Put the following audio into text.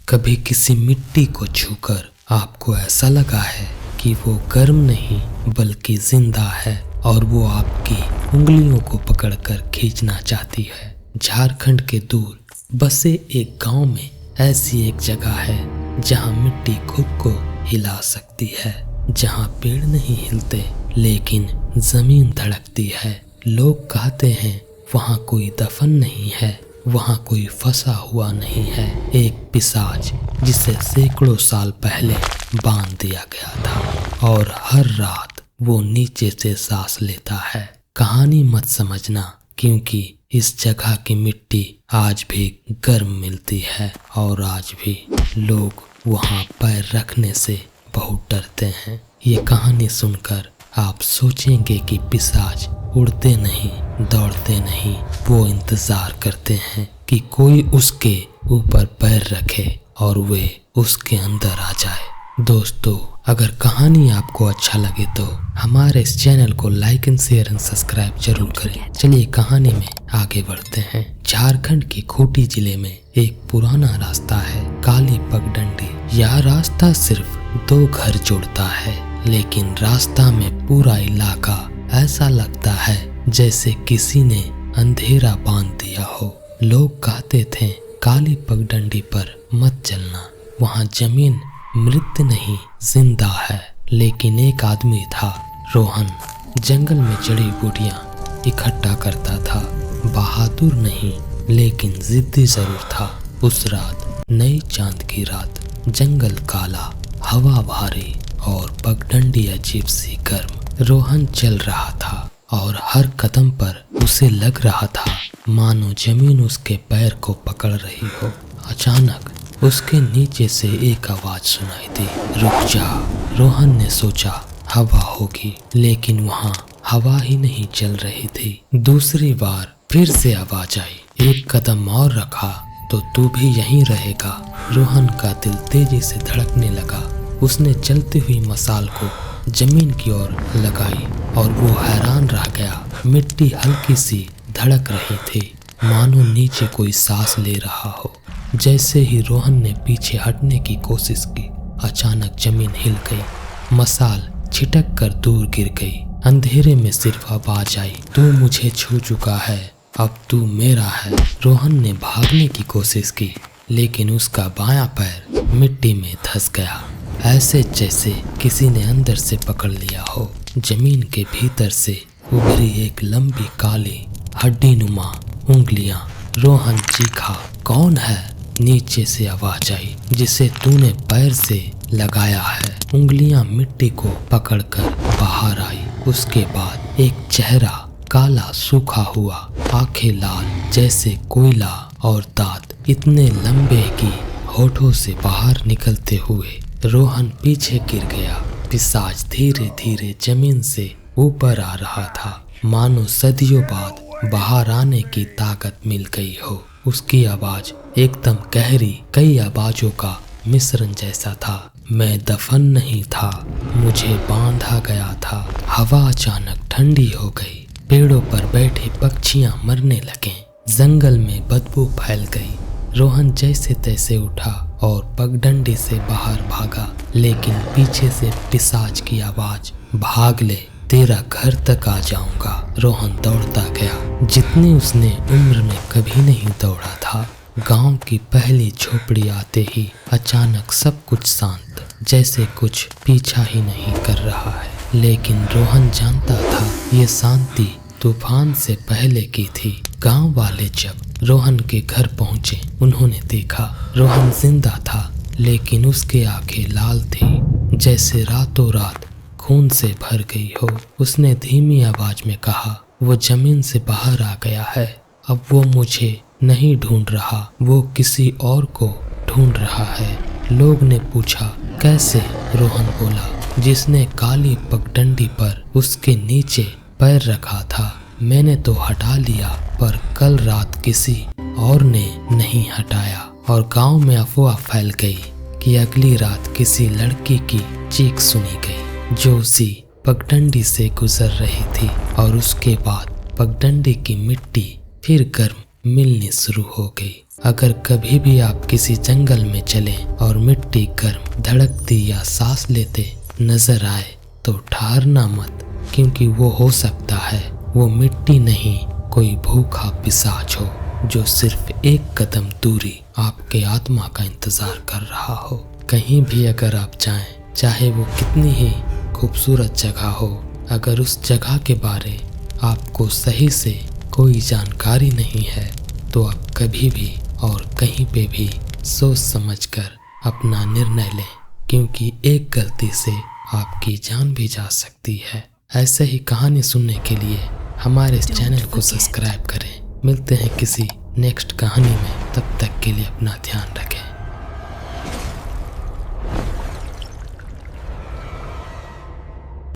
कभी किसी मिट्टी को छूकर आपको ऐसा लगा है कि वो गर्म नहीं बल्कि जिंदा है और वो आपकी उंगलियों को पकड़कर खींचना चाहती है। झारखंड के दूर बसे एक गांव में ऐसी एक जगह है जहां मिट्टी खुद को हिला सकती है, जहां पेड़ नहीं हिलते लेकिन जमीन धड़कती है। लोग कहते हैं वहां कोई दफन नहीं है, वहां कोई फंसा हुआ नहीं है, एक पिशाच जिसे सैकड़ों साल पहले बांध दिया गया था और हर रात वो नीचे से सांस लेता है। कहानी मत समझना, क्योंकि इस जगह की मिट्टी आज भी गर्म मिलती है और आज भी लोग वहां पैर रखने से बहुत डरते हैं। ये कहानी सुनकर आप सोचेंगे कि पिशाच उड़ते नहीं, दौड़ते नहीं, वो इंतजार करते हैं कि कोई उसके ऊपर पैर रखे और वे उसके अंदर आ जाए। दोस्तों, अगर कहानी आपको अच्छा लगे तो हमारे इस चैनल को like and share and subscribe जरूर करें। चलिए कहानी में आगे बढ़ते हैं। झारखंड के खूंटी जिले में एक पुराना रास्ता है, काली पगडंडी। यह रास्ता सिर्फ 2 घर जोड़ता है, लेकिन रास्ता में पूरा इलाका ऐसा लगता है जैसे किसी ने अंधेरा बांध दिया हो। लोग कहते थे काली पगडंडी पर मत चलना, वहाँ जमीन मृत नहीं जिंदा है। लेकिन एक आदमी था, रोहन, जंगल में जड़ी बूटियां इकट्ठा करता था। बहादुर नहीं लेकिन जिद्दी जरूर था। उस रात, नई चांद की रात, जंगल काला, हवा भारी और पगडंडी अजीब सी गर्म। रोहन चल रहा था और हर कदम पर उसे लग रहा था मानो जमीन उसके पैर को पकड़ रही हो। अचानक उसके नीचे से एक आवाज सुनाई दी, रुक जा। रोहन ने सोचा हवा होगी, लेकिन वहाँ हवा ही नहीं चल रही थी। दूसरी बार फिर से आवाज आई, एक कदम और रखा तो तू भी यहीं रहेगा। रोहन का दिल तेजी से धड़कने लगा। उसने जलती हुई मसाल को जमीन की ओर लगाई और वो हैरान रह गया। मिट्टी हल्की सी धड़क रही थी, मानो नीचे कोई सांस ले रहा हो। जैसे ही रोहन ने पीछे हटने की कोशिश की, अचानक जमीन हिल गई। मसाल छिटक कर दूर गिर गई। अंधेरे में सिर्फ आवाज आई, तू मुझे छू चुका है, अब तू मेरा है। रोहन ने भागने की कोशिश की, लेकिन उसका बायां पैर मिट्टी में धंस गया, ऐसे जैसे किसी ने अंदर से पकड़ लिया हो। जमीन के भीतर से उभरी एक लंबी काली हड्डीनुमा उंगलियां। रोहन चीखा, कौन है? नीचे से आवाज आई, जिसे तूने पैर से लगाया है। उंगलियां मिट्टी को पकड़कर बाहर आई। उसके बाद एक चेहरा, काला सूखा हुआ, आंखें लाल जैसे कोयला और दांत इतने लंबे कि होठों से बाहर निकलते हुए। रोहन पीछे गिर गया। पिशाच धीरे धीरे जमीन से ऊपर आ रहा था, मानो सदियों बाद बाहर आने की ताकत मिल गई हो। उसकी आवाज एकदम गहरी, कई आवाजों का मिश्रण जैसा था। मैं दफन नहीं था, मुझे बांधा गया था। हवा अचानक ठंडी हो गई। पेड़ों पर बैठे पक्षियां मरने लगे। जंगल में बदबू फैल गई। रोहन जैसे तैसे उठा और पगडंडी से बाहर भागा, लेकिन पीछे से पिशाच की आवाज, भाग ले, तेरा घर तक आ जाऊंगा। रोहन दौड़ता गया जितनी उसने उम्र में कभी नहीं दौड़ा था। गांव की पहली झोपड़ी आते ही अचानक सब कुछ शांत, जैसे कुछ पीछा ही नहीं कर रहा है। लेकिन रोहन जानता था ये शांति तूफान से पहले की थी। गांव वाले जब रोहन के घर पहुंचे, उन्होंने देखा रोहन जिंदा था, लेकिन उसकी आंखें लाल थी, जैसे रातों रात खून से भर गई हो। उसने धीमी आवाज में कहा, वो जमीन से बाहर आ गया है, अब वो मुझे नहीं ढूंढ रहा, वो किसी और को ढूंढ रहा है। लोग ने पूछा, कैसे? रोहन बोला, जिसने काली पगडंडी पर उसके नीचे पैर रखा था, मैंने तो हटा लिया, पर कल रात किसी और ने नहीं हटाया। और गांव में अफवाह फैल गई कि अगली रात किसी लड़की की चीख सुनी गई जो उसी पगडंडी से गुजर रही थी। और उसके बाद पगडंडी की मिट्टी फिर गर्म मिलनी शुरू हो गई। अगर कभी भी आप किसी जंगल में चलें और मिट्टी गर्म, धड़कती या सांस लेते नजर आए तो ठहरना मत, क्योंकि वो हो सकता है वो मिट्टी नहीं, कोई भूखा पिशाच हो जो सिर्फ एक कदम दूरी आपके आत्मा का इंतजार कर रहा हो। कहीं भी अगर आप जाएं, चाहे वो कितनी ही खूबसूरत जगह हो, अगर उस जगह के बारे आपको सही से कोई जानकारी नहीं है तो आप कभी भी और कहीं पे भी सोच समझकर अपना निर्णय लें, क्योंकि एक गलती से आपकी जान भी जा सकती है। ऐसे ही कहानी सुनने के लिए हमारे इस चैनल को सब्सक्राइब करें। मिलते हैं किसी नेक्स्ट कहानी में, तब तक के लिए अपना ध्यान रखें।